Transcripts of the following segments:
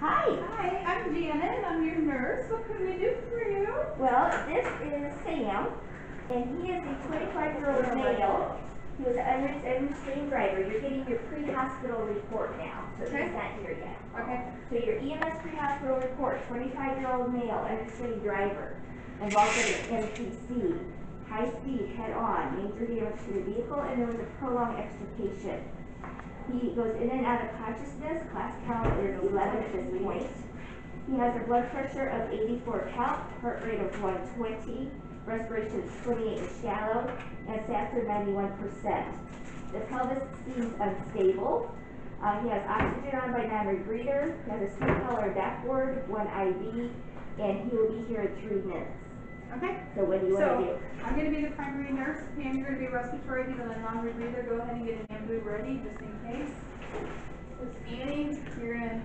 Hi. Hi, I'm Janet. I'm your nurse. What can we do for you? Well, this is Sam, and he is a 25-year-old male. He was an unrestrained driver. You're getting your pre-hospital report now, so Okay. he's not here yet. Okay. So your EMS pre-hospital report, 25-year-old male, unrestrained driver, involved in an MPC, high speed, head-on, major damage to the vehicle, and there was a prolonged extrication. He goes in and out of consciousness. Class count is 11 at this point. He has a blood pressure of 84 count, heart rate of 120, respiration is 28 and shallow, and SATs are 91%. The pelvis seems unstable. He has oxygen on by non-rebreather. He has a sleep collar backboard, 1 IV, and he will be here in 3 minutes. Okay. So what do you want to do? I'm going to be the primary nurse. Pam, you're going to be respiratory. He's on a non-rebreather. Go ahead and get an ambu ready just in case. With Annie, you're going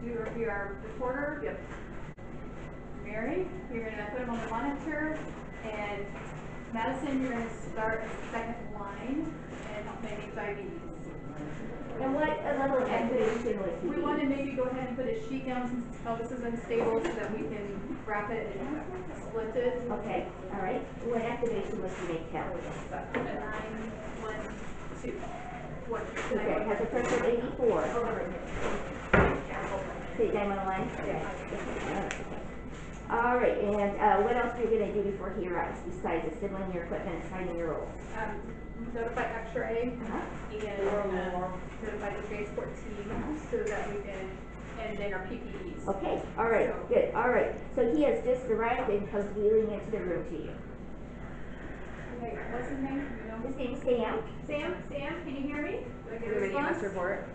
to do our reporter. Yep. Mary, you're going to put him on the monitor. And Madison, you're going to start second line and maybe IVs. And what level of activation was he? We want to maybe go ahead and put his sheet down since his pelvis is unstable so that we can wrap it and split it. Okay, all right. What activation was he make count? 9, 1, 2. What? Okay, has a pressure of 84. Say 911? Yeah. All right, and what else are you going to do before he arrives besides assembling your equipment and signing your rolls? Notify X-ray and notify the transport team so that we can, and then our PPEs. Okay, all right, good, all right. So he has just arrived and comes wheeling into the room to you. Okay, what's his name? You know? His name's Sam. Sam, can you hear me? Do I get a EMS report?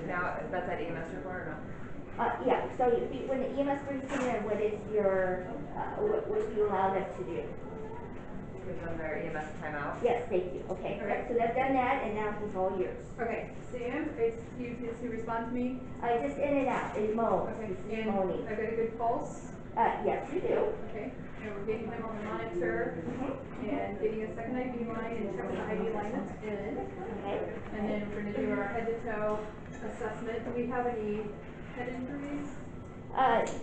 Now, that's that EMS report or no? Yeah, so when the EMS brings him in, what is your, what do you allow them to do? Give them their EMS timeout. Yes, thank you. Okay, Okay. so they've done that, and now he's all yours. Okay, Sam, is he respond to me? Just in and out, it moans. Okay, He's and moaning. I got a good pulse. Yes, you do. Okay, and we're getting him on the monitor and getting a second IV line and checking the IV line that's in. Okay. And then we're going to do our head to toe assessment. Do we have any head injuries?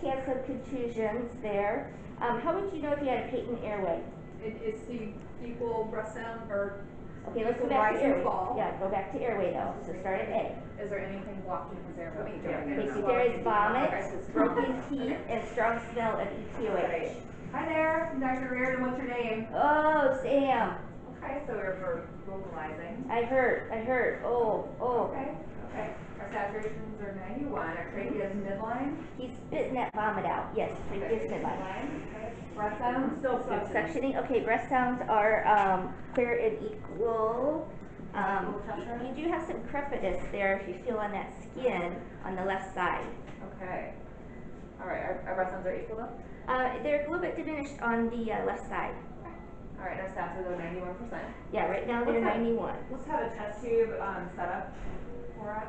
He has some contusions there. How would you know if he had a patent airway? Is he equal breath sound or Okay, let's go equal back rise to and airway. fall? Yeah, go back to airway though. So start at A. Is there anything blocking his airway? Okay, so there is vomit, broken teeth, and strong smell of ETOH. Hi there, I'm Dr. Reardon. What's your name? Oh, Sam. Okay, so we're vocalizing. I heard. Oh. Okay. Our saturations are 91. Our trachea is midline. He's spitting that vomit out. Yes, trachea's midline. Okay. Breath sounds. Still suctioning. Okay, breath sounds are clear and equal. You do have some crepitus there if you feel on that skin on the left side. Okay. All right. Our breath sounds are equal though. They're a little bit diminished on the left side. All right. Our stats are though 91%. Yeah, right now they're 91. Let's have a test tube set up for us.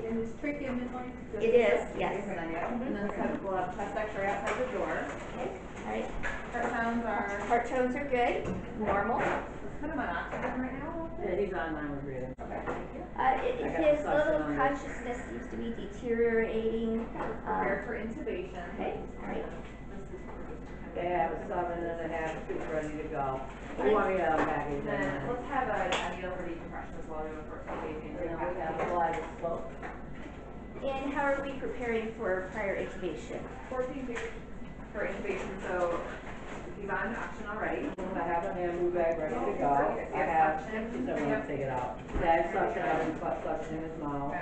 And is trachea midline? It is, yes. And then we'll have test X-ray outside the door. Okay, all right. Heart sounds are. Heart tones are good, normal. Let's put him on oxygen right now. Yeah, he's on non-rebreathing. Okay, thank you. His level of consciousness seems to be deteriorating. Prepare for intubation. Okay, all right. They have a 7.5 tube ready to go. We want to get a package in Then there. let's have a needle for decompression as well. We have And then we have a live slope. And how are we preparing for prior intubation? 14 days for intubation. So he's on oxygen already. I have an ambu bag ready to go. I have, just don't want to take it out. Yeah, suction, I have butt suction in his mouth.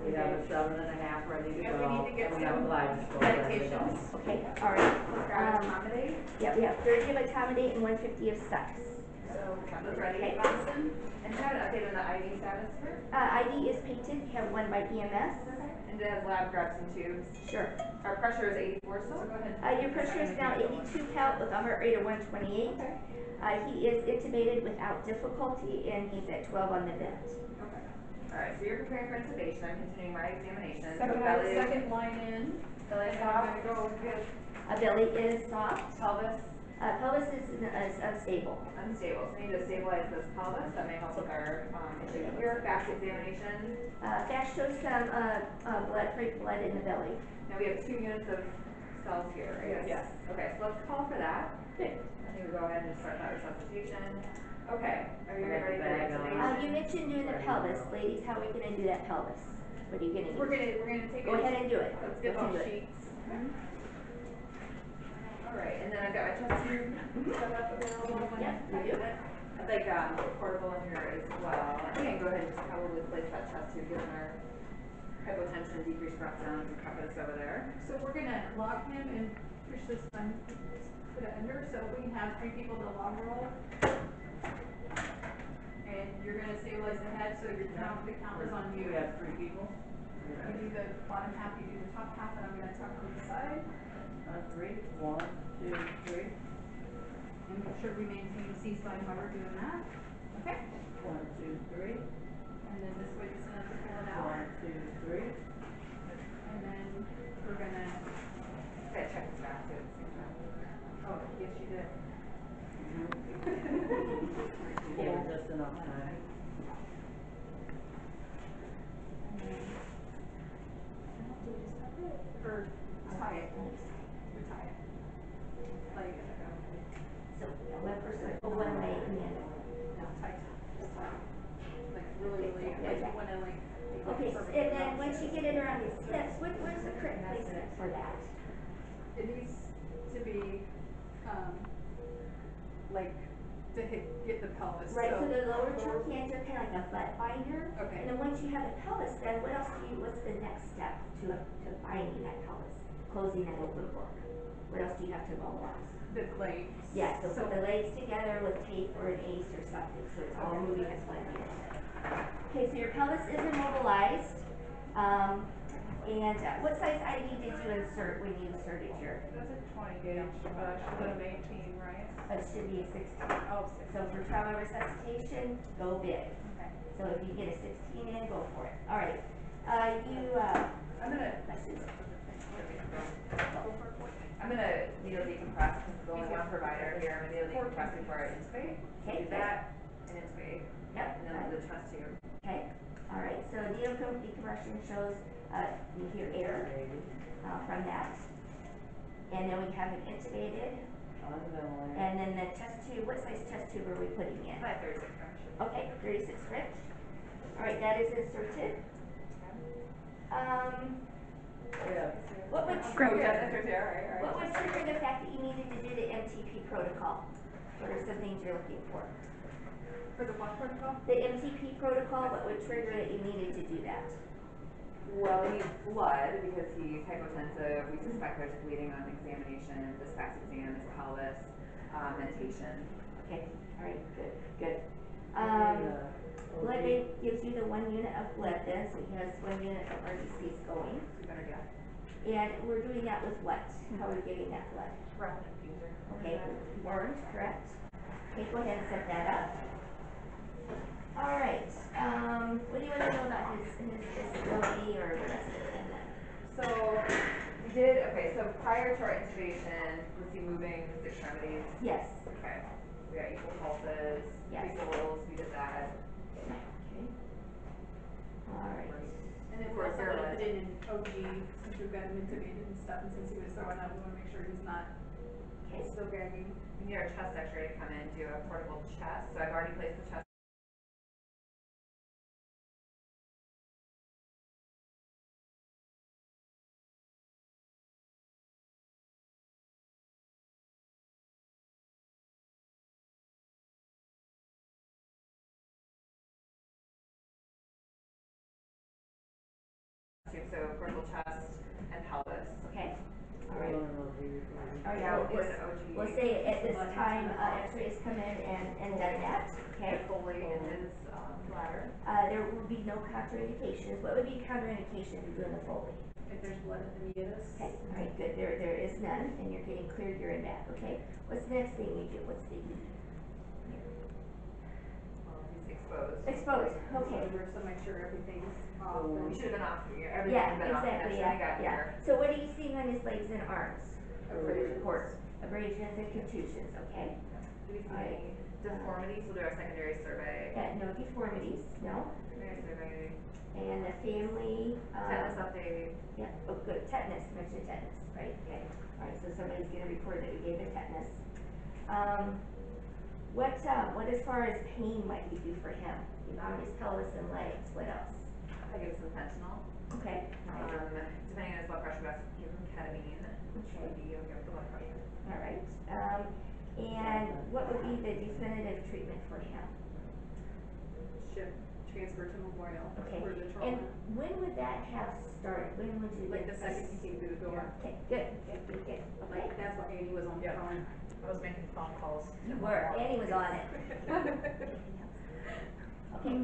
We have a 7.5 ready to And we go. need to get And we have a some live slope ready to go. medications. Okay, all right. Grab accommodate. Yeah, we have 30 of etomidate and 150 of sex. So we have those ready. Okay. Madison. And have an update on the IV status here. ID is painted, we have one by EMS. And it has lab grabs and tubes. Sure. Our pressure is 84 still. Go ahead. Your pressure is now 82 count with a heart rate of 128. Okay. He is intubated without difficulty and he's at 12 on the vent. Okay. Alright, so you're preparing for intubation. I'm continuing my examination. Second line in. Belly And soft. I'm going to go get Belly is soft. Pelvis Pelvis is unstable. Unstable, so we need to stabilize this pelvis, that may help with our, issue here, back examination. Back shows some, blood in the belly. Now we have 2 units of cells here, right? Yes. Okay, so let's call for that. Good. I think we'll go ahead and start that resuscitation. Okay, are you ready for Bag on. intubation? You mentioned doing the pelvis, ladies, how are we gonna do that pelvis? What are you gonna do? We're gonna take Go ahead and do it. Let's get Go ahead those and do it. sheets. Alright, and then I've got my chest tube set up available. Yep, you do it. I'd like, portable in here as well. I think I can go ahead and just probably place that chest tube given our hypotension, decreased breath sounds, and preface over there. So we're gonna lock him and push this one, put it under, so we can have 3 people to log roll. And you're gonna stabilize the head, so your count, the count is on you. We have 3 people. You do the bottom half, you do the top half, and I'm gonna tuck on the side. 3, 1, 2, 3. And make sure we maintain C-spine while we're doing that. Okay? 1, 2, 3. And then this way you send us to pull it out. 1, 2, 3. And then we're gonna, Gotta check this back too at the same time. oh, yes, you did. Give it just enough time. And then, do we just tuck it? Or tie it? We tie it. Like, So, one person, go one way and then. no, tight, just tie. Like really, like you wanna like. make it Okay, perfect. and then once you get it around his hips, where's the correct placement for that? It needs to be, like, to get the pelvis, Right, so the lower trochanter, kind of like a butt binder. Okay. And then once you have the pelvis, then what else what's the next step to binding that pelvis? Closing that open book. What else do you have to mobilize? The legs. Yes, so put the legs together with tape or an ACE or something, so it's all moving as one unit. Okay, so your pelvis is immobilized. And what size IV did you insert when you inserted your? That's a 20 gauge, but I should put an 18, right? It should be a 16. Oh, So for trauma resuscitation, go big. okay. So if you get a 16 in, go for it. All right. I'm gonna needle decompress because there's only one provider here. I'm gonna needle decompress before I intubate. Okay, Do that and intubate. Yep. And then the chest tube. Okay. All right. So needle decompression shows you hear air from that, and then we have it intubated, On the ventilator. and then the chest tube. What size chest tube are we putting in? About 36 French. Okay, 36 French. All right, that is inserted. Yeah. What would Oh, trigger? yeah, that's right there, right. What would trigger the fact that you needed to do the MTP protocol? What are some things you're looking for? For the what protocol? The MTP protocol, what would trigger that you needed to do that? Well, he needs blood because he's hypotensive. We suspect there's bleeding on examination. This past exam is pelvis, mentation. Okay, all right, good, good. Blood OT. bank gives you the 1 unit of blood then, so he has 1 unit of RBCs going. You better do that. And we're doing that with what? How are we getting that blood? Rapid infuser. Okay, warmed, correct? Okay, go ahead and set that up. All right, what do you want to know about his disability or the rest of it? So, we did, okay, so prior to our intubation, was he moving his extremities? Yes. Okay. We got equal pulses, Yes. equals, we did that. Okay. All right. And then we're also gonna put it in OG, since we've got him intubated and stuff, and since he was throwing up, we wanna make sure he's not Okay. still gagging. We need our chest x-ray to come in, do a portable chest, so I've already placed the chest. So portable chest and pelvis. Okay. All right. One of those here. All right, Yeah, we'll, we'll put an OG. we'll say at this time, x-rays come in and done that, okay? Foley in his bladder. There will be no contraindications. What would be contraindications of doing the Foley? If there's blood in the meatus. Okay, all right, good. There is none, and you're getting cleared urine back, okay? What's the next thing you do? What's the E? Well, he's exposed. Exposed, okay. So make sure everything's off. We and- should have been off here. Everything's Yeah, been off. exactly, That's when we got yeah. here. So what are you seeing on his legs and arms? For the report? abrasions and contusions, okay? Do we see any deformities? We'll do our secondary survey. No deformities, no, Secondary survey. and the family, Tetanus update. yeah, oh, good, tetanus, mention tetanus, right, okay. Alright, so somebody's gonna report that we gave the tetanus. What as far as pain might we do for him? Beyond his pelvis and legs, what else? I give some fentanyl. Okay, Depending on his blood pressure, best give him ketamine. Should be okay with the blood pressure. alright, and what would be the definitive treatment for him? Ship, transfer to Memorial Okay, for the and trauma. when would that have started? When would you? Like the get second this? he came through the door. Okay, good, okay. Like, that's what Annie was on the Yeah. phone. I was making phone calls. You were, Annie was on it. Okay,